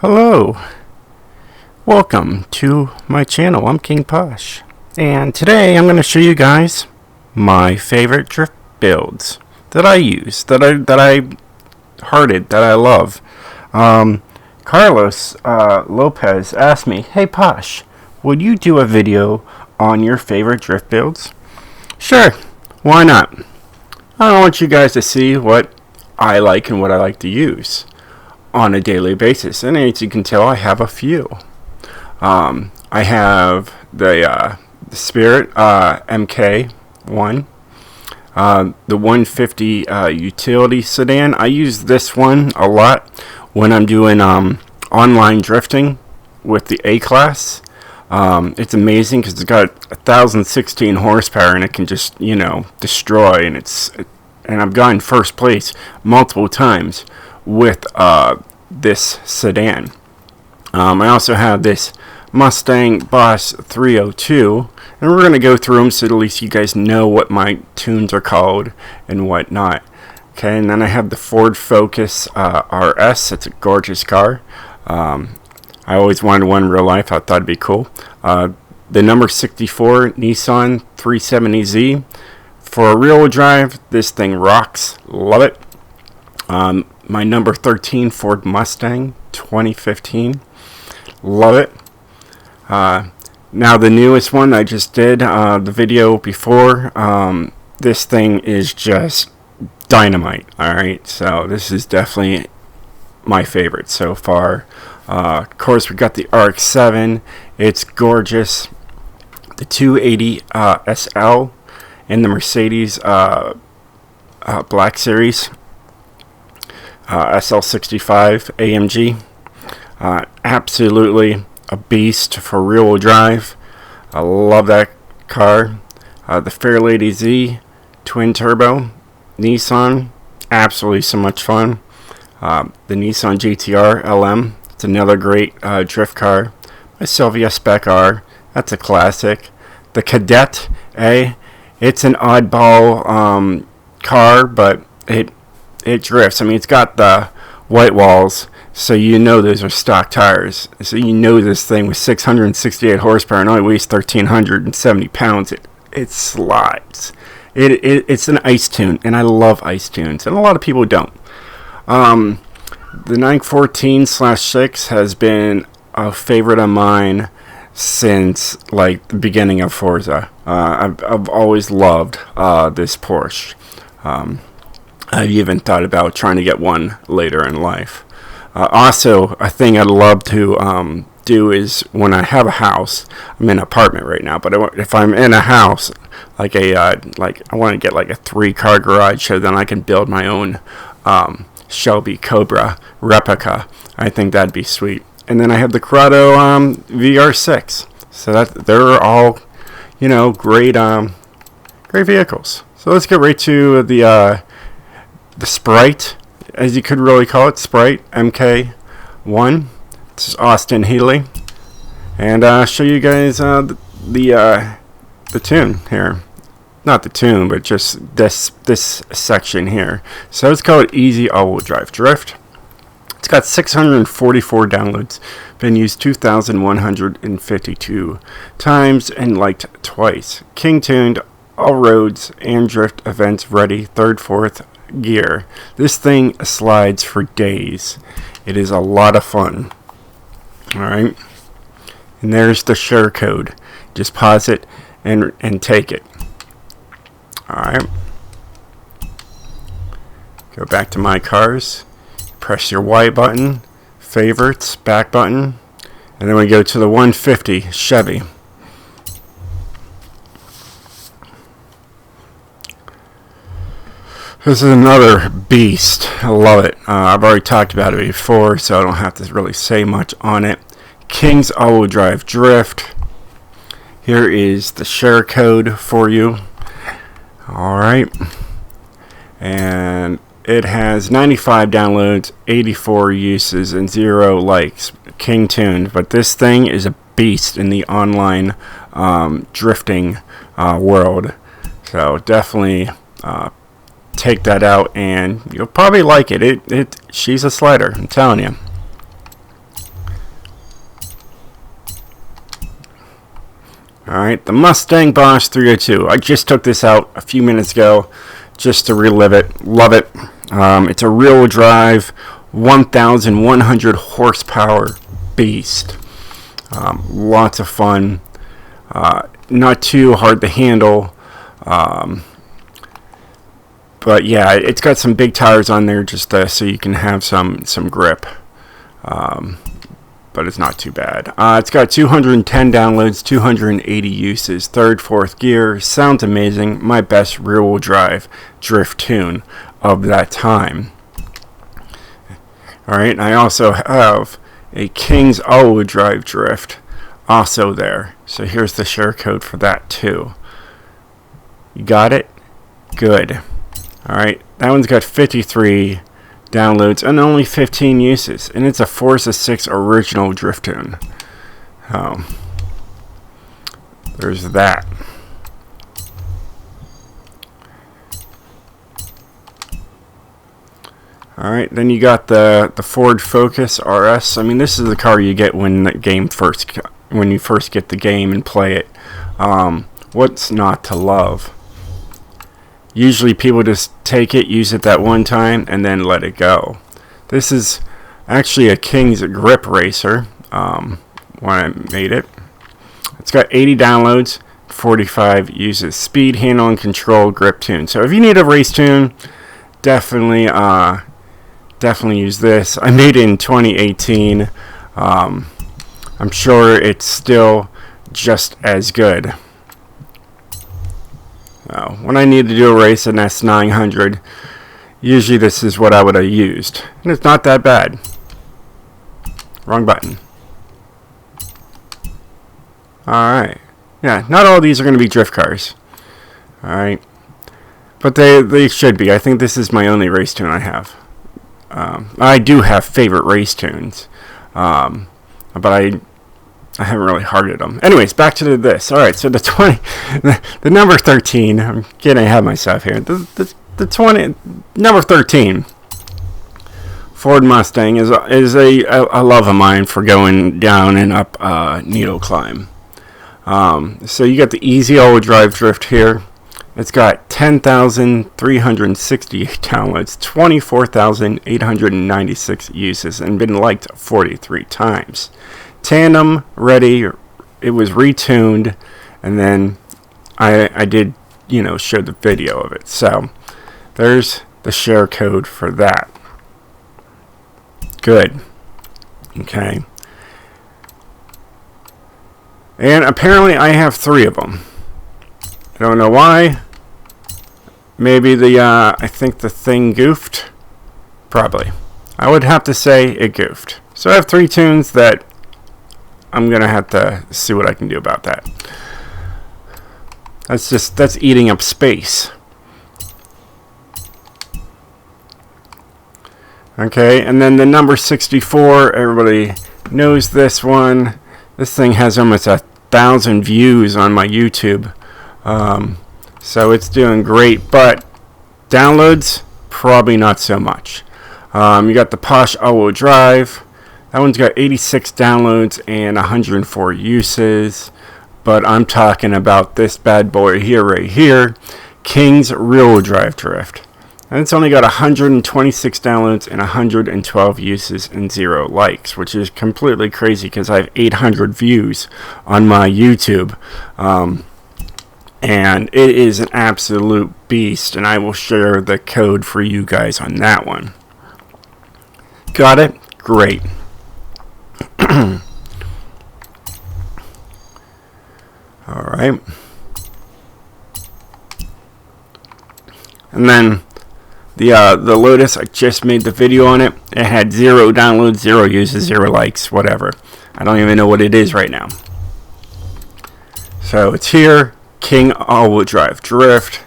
Hello, welcome to my channel. I'm King Posh, and today I'm going to show you guys my favorite drift builds that I use, that I hearted, that I love. Carlos Lopez asked me, "Hey Posh, would you do a video on your favorite drift builds?" Sure, why not? I want you guys to see what I like and what I like to use on a daily basis, and as you can tell, I have a few. I have the Spirit MK1, the 150 utility sedan. I use this one a lot when I'm doing online drifting with the A-Class. It's amazing because it's got 1,016 horsepower and it can just, destroy, and I've gotten first place multiple times with this sedan. I also have this Mustang Boss 302, and we're going to go through them so at least you guys know what my tunes are called and whatnot. Okay, and then I have the Ford Focus RS. It's a gorgeous car. I always wanted one in real life. I thought it'd be cool. The number 64 Nissan 370Z. For a rear-wheel drive, this thing rocks. Love it. My number 13 Ford Mustang 2015. Love it. Now the newest one I just did, the video before, this thing is just dynamite. Alright, so this is definitely my favorite so far. Of course, we got the RX-7. It's gorgeous. The 280 SL and the Mercedes Black Series SL65 AMG. Absolutely a beast for rear-wheel drive. I love that car. The Fairlady Z twin turbo Nissan, absolutely so much fun. The Nissan GTR LM, it's another great drift car. My Sylvia Spec R, that's a classic. The Cadet A, it's an oddball car, but it drifts. I mean, it's got the white walls, so you know those are stock tires. So you know this thing with 668 horsepower and only weighs 1,370 pounds. It slides. It's an ice tune, and I love ice tunes, and a lot of people don't. The 914/6 has been a favorite of mine since like the beginning of Forza. I've always loved this Porsche. I've even thought about trying to get one later in life. Also, a thing I'd love to do is when I have a house. I'm in an apartment right now, but if I'm in a house, like I want to get like a 3-car garage, so then I can build my own Shelby Cobra replica. I think that'd be sweet. And then I have the Corrado VR6. So they're all, great vehicles. So let's get right to the Sprite, as you could really call it, Sprite MK1. This is Austin Healey, and I'll show you guys the tune here. Not the tune, but just this section here. So it's called Easy All-Wheel Drive Drift. It's got 644 downloads, been used 2,152 times and liked twice. King tuned, all roads and drift events ready, 3rd, 4th gear. This thing slides for days. It is a lot of fun. Alright, and there's the share code. Just pause it and take it. Alright, go back to my cars, press your Y button, favorites, back button, and then we go to the 150 Chevy. This is another beast. I love it. I've already talked about it before, so I don't have to really say much on it. King's All-Wheel Drive Drift. Here is the share code for you. Alright. And it has 95 downloads, 84 uses, and 0 likes. King tuned. But this thing is a beast in the online drifting world. So definitely take that out and you'll probably like it. She's a slider, I'm telling you. Alright, the Mustang POSH 302. I just took this out a few minutes ago just to relive it. Love it. It's a rear-wheel drive, 1,100 horsepower beast. Lots of fun. Not too hard to handle. But yeah, it's got some big tires on there just so you can have some grip. But it's not too bad. It's got 210 downloads, 280 uses, third, fourth gear. Sounds amazing. My best rear-wheel drive drift tune of that time. Alright, and I also have a King's all-wheel drive drift also there. So here's the share code for that too. You got it? Good. Alright, that one's got 53 downloads and only 15 uses, and it's a Forza 6 original drift tune. There's that. Alright, then you got the Ford Focus RS. I mean, this is the car you get when you first get the game and play it. What's not to love? Usually people just take it, use it that one time, and then let it go. This is actually a King's Grip Racer when I made it. It's got 80 downloads, 45 uses. Speed, handle, and control grip tune. So if you need a race tune, definitely use this. I made it in 2018. I'm sure it's still just as good. When I need to do a race in S900, usually this is what I would have used. And it's not that bad. Wrong button. Alright. Yeah, not all these are going to be drift cars. Alright. But they should be. I think this is my only race tune I have. I do have favorite race tunes. But I haven't really hearted them. Anyways, back to this. All right, so the number 13. I'm getting ahead of myself here. The number 13 Ford Mustang is a love of mine for going down and up needle climb. So you got the easy all-wheel drive drift here. It's got 10,368 downloads, 24,896 uses, and been liked 43 times. Tandem ready, it was retuned, and then I did show the video of it. So there's the share code for that. Good. Okay. And apparently I have 3 of them. I don't know why. Maybe I think the thing goofed. Probably. I would have to say it goofed. So I have 3 tunes that I'm going to have to see what I can do about that. That's eating up space. Okay, and then the number 64, everybody knows this one. This thing has almost 1,000 views on my YouTube. So it's doing great, but downloads, probably not so much. You got the POSH all-wheel drive. That one's got 86 downloads and 104 uses. But I'm talking about this bad boy here, right here, King's rear-wheel drive drift. And it's only got 126 downloads and 112 uses and 0 likes, which is completely crazy because I have 800 views on my YouTube. And it is an absolute beast, and I will share the code for you guys on that one. Got it? Great. Alright. And then the Lotus, I just made the video on it. It had 0 downloads, 0 uses, 0 likes, whatever. I don't even know what it is right now. So it's here. King all-wheel drive drift.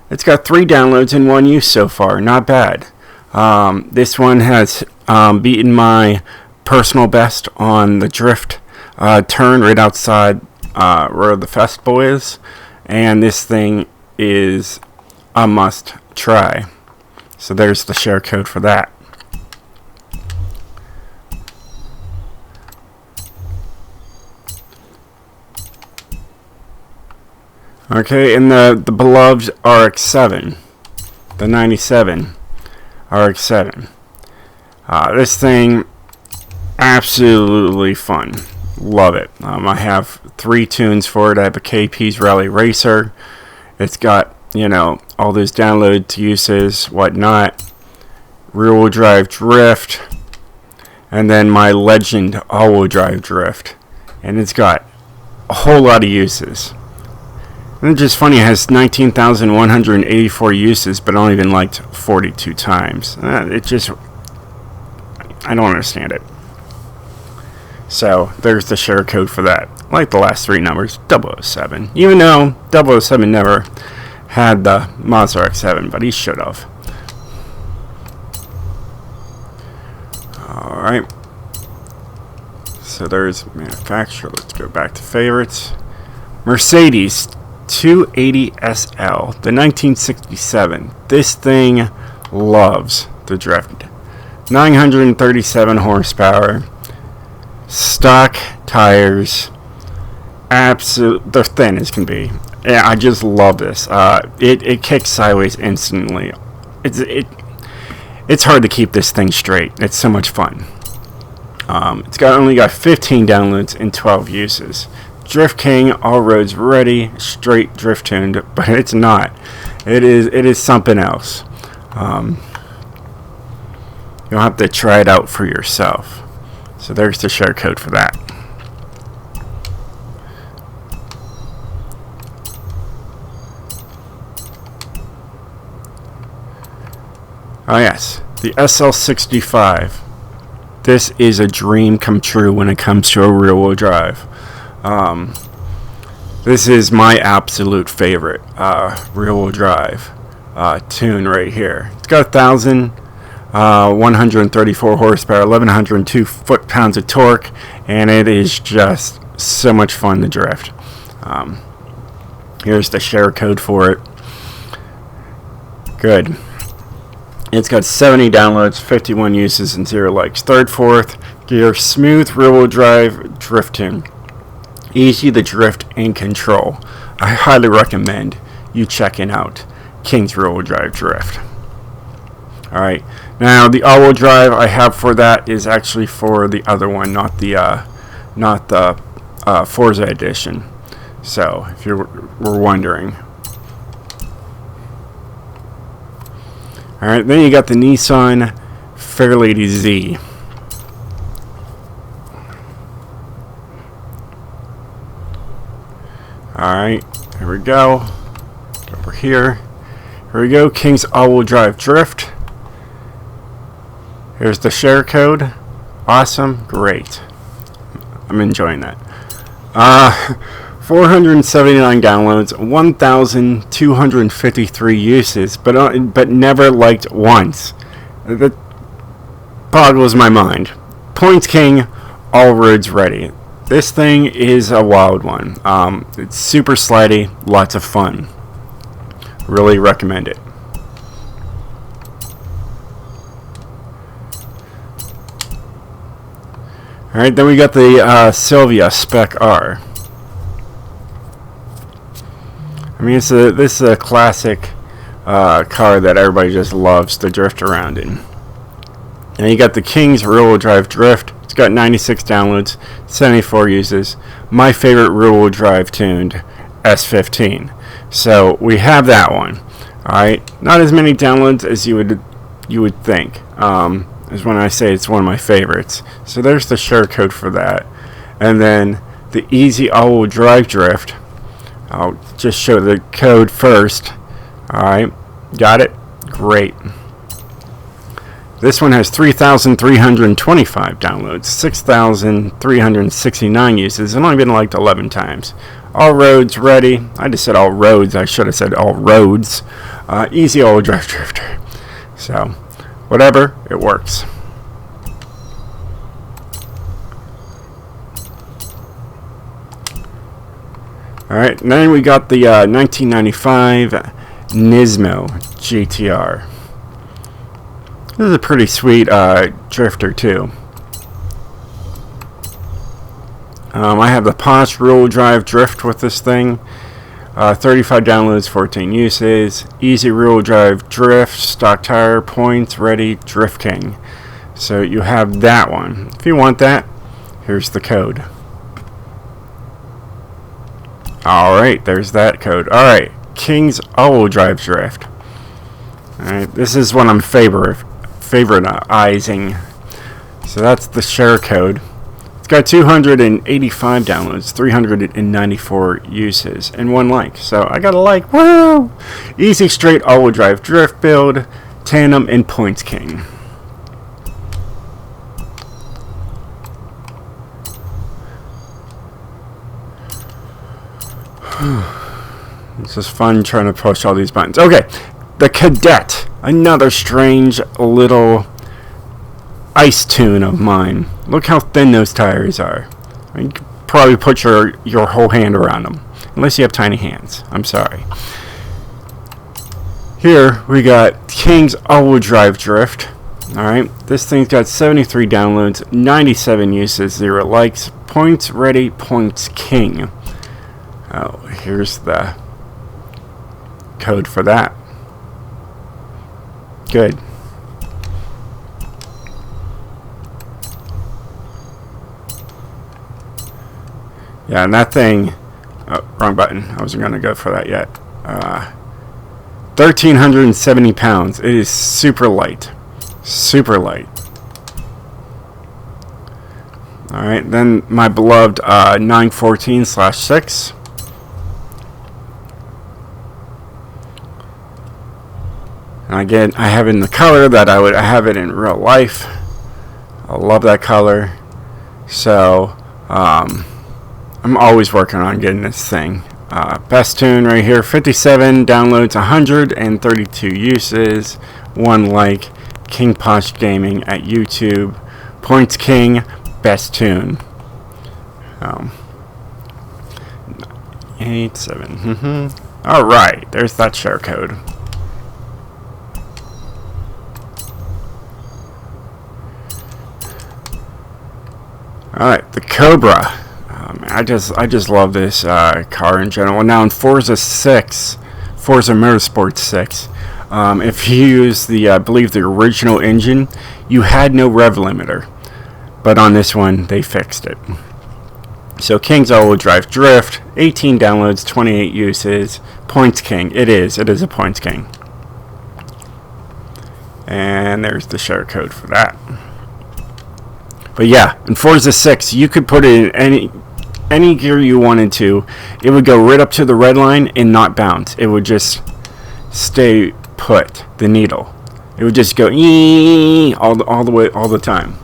It's got 3 downloads and 1 use so far. Not bad. This one has beaten my personal best on the drift turn right outside where the festival is, and this thing is a must try. So there's the share code for that. Okay, and the beloved RX-7, the 97 RX-7. This thing, absolutely fun. Love it. I have 3 tunes for it. I have a KP's Rally Racer. It's got, all those download uses, whatnot. Rear-wheel drive drift. And then my Legend all-wheel drive drift. And it's got a whole lot of uses. And it's just funny, it has 19,184 uses, but only been liked 42 times. I don't understand it. So, there's the share code for that. I like the last 3 numbers, 007. Even though 007 never had the Mazda RX-7, but he should have. Alright. So there's manufacturer. Let's go back to favorites. Mercedes 280 SL, the 1967. This thing loves the drift. 937 horsepower. Stock tires, they're thin as can be. Yeah, I just love this. It kicks sideways instantly. It's hard to keep this thing straight. It's so much fun. It's only got 15 downloads and 12 uses. Drift King, all roads ready, straight drift tuned, but it's not. It is something else. You'll have to try it out for yourself. So there's the share code for that. Oh yes, the SL65. This is a dream come true when it comes to a rear-wheel drive. This is my absolute favorite rear-wheel drive tune right here. It's got 1,134 horsepower, 1,102 foot-pounds of torque, and it is just so much fun to drift. Here's the share code for it. Good. It's got 70 downloads, 51 uses, and 0 likes. Third, fourth gear, smooth rear-wheel drive drift tune. Easy to drift and control. I highly recommend you checking out King's rear-wheel drive drift. Alright, now the all-wheel drive I have for that is actually for the other one, not the Forza edition. So, if you were wondering. Alright, then you got the Nissan Fairlady Z. Alright, here we go. Over here. Here we go, King's all-wheel drive drift. Here's the share code. Awesome, great. I'm enjoying that. 479 downloads, 1,253 uses, but never liked once. That boggles my mind. Points King, all roads ready. This thing is a wild one. It's super slidey, lots of fun. Really recommend it. Alright, then we got the Sylvia Spec R. I mean, this is a classic car that everybody just loves to drift around in. And you got the King's rear-wheel drive drift. It's got 96 downloads, 74 uses. My favorite rear-wheel drive tuned S15. So we have that one. All right, not as many downloads as you would think. Is when I say it's one of my favorites. So there's the share code for that. And then the Easy all-wheel drive drift. I'll just show the code first. Alright, got it? Great. This one has 3,325 downloads, 6,369 uses, and only been liked 11 times. All roads ready. I just said all roads. I should have said all roads. Easy all-wheel drive drifter. So, whatever, it works. Alright, and then we got the 1995 Nismo GTR. This is a pretty sweet drifter too. I have the POSH rear-wheel drive drift with this thing. 35 downloads, 14 uses. Easy rear-wheel drive drift, stock tire, points, ready, Drift King. So you have that one. If you want that, here's the code. Alright, there's that code. Alright, King's all-wheel drive drift. Alright, this is what I'm favoritizing. So that's the share code. It's got 285 downloads, 394 uses, and 1 like. So I got a like. Woo! Easy straight all-wheel drive drift build, tandem, and points king. It's just fun trying to push all these buttons. Okay, the Cadet, another strange little ice tune of mine. Look how thin those tires are. You could probably put your whole hand around them, unless you have tiny hands. I'm sorry. Here we got King's all-wheel drive drift. Alright, this thing's got 73 downloads, 97 uses, 0 likes. Points ready, points king. Oh, here's the code for that. Good. Yeah, and that thing... Oh, wrong button. I wasn't going to go for that yet. 1,370 pounds. It is super light. Super light. Alright, then my beloved 914/6. And again, I have it in the color that I have it in real life. I love that color. So, I'm always working on getting this thing. Best tune right here, 57 downloads, 132 uses, 1 like. King POSH Gaming at YouTube. Points King, best tune. 87. Alright, there's that share code. Alright, the Cobra. I just love this car in general. Now in Forza Motorsport 6, if you use the, I believe the original engine, you had no rev limiter. But on this one, they fixed it. So King's all-wheel drive drift, 18 downloads, 28 uses, points king. It is a points king. And there's the share code for that. But yeah, in Forza 6, you could put it in any gear you wanted to. It would go right up to the red line and not bounce. It would just stay put, the needle. It would just go all the way, all the time.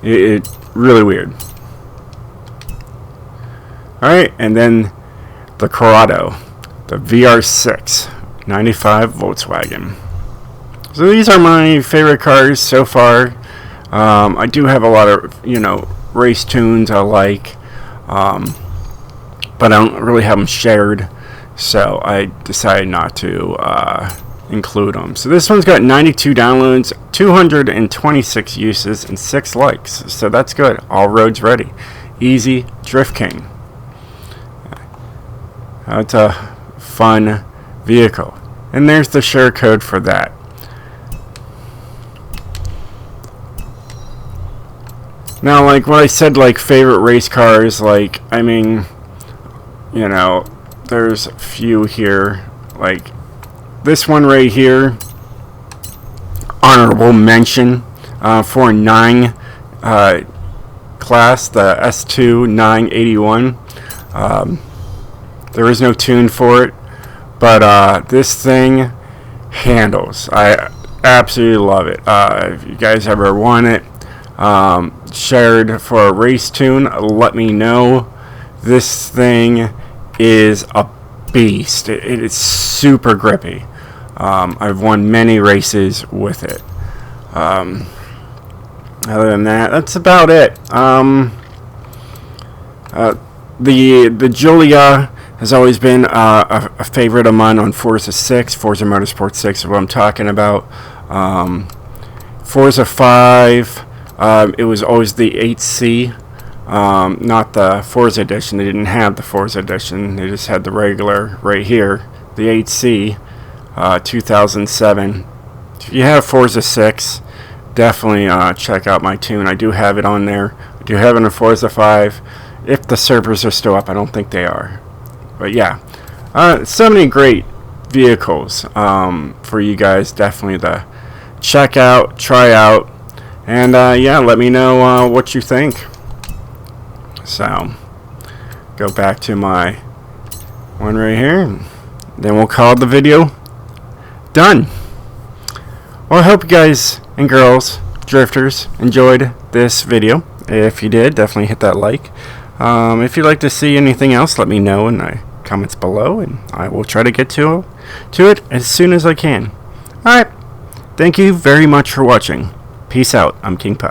It really weird. Alright, and then the Corrado, the VR6 95 Volkswagen. So these are my favorite cars so far. I do have a lot of, race tunes I like, but I don't really have them shared, so I decided not to include them. So this one's got 92 downloads, 226 uses, and 6 likes, so that's good. All roads ready. Easy Drift King. That's a fun vehicle. And there's the share code for that. Now, like what I said, like favorite race cars, like, I mean, there's a few here. Like this one right here, honorable mention for 9 class, the S2 981. There is no tune for it, but this thing handles. I absolutely love it. If you guys ever want it, shared for a race tune, let me know. This thing is a beast. It is super grippy. I've won many races with it. Other than that, that's about it. The Giulia has always been a favorite of mine on Forza Motorsport 6 is what I'm talking about. Forza 5, it was always the 8C. Not the Forza edition. They didn't have the Forza edition. They just had the regular right here, the 8C, 2007. If you have Forza 6, definitely check out my tune. I do have it on there. I do have it in Forza 5. If the servers are still up, I don't think they are. But yeah, so many great vehicles for you guys definitely to check out, try out, and yeah, let me know what you think. So go back to my one right here, and then we'll call the video done. Well, I hope you guys and girls, drifters, enjoyed this video. If you did, definitely hit that like. If you'd like to see anything else, let me know in the comments below, and I will try to get to it as soon as I can. Alright, thank you very much for watching. Peace out. I'm King Posh.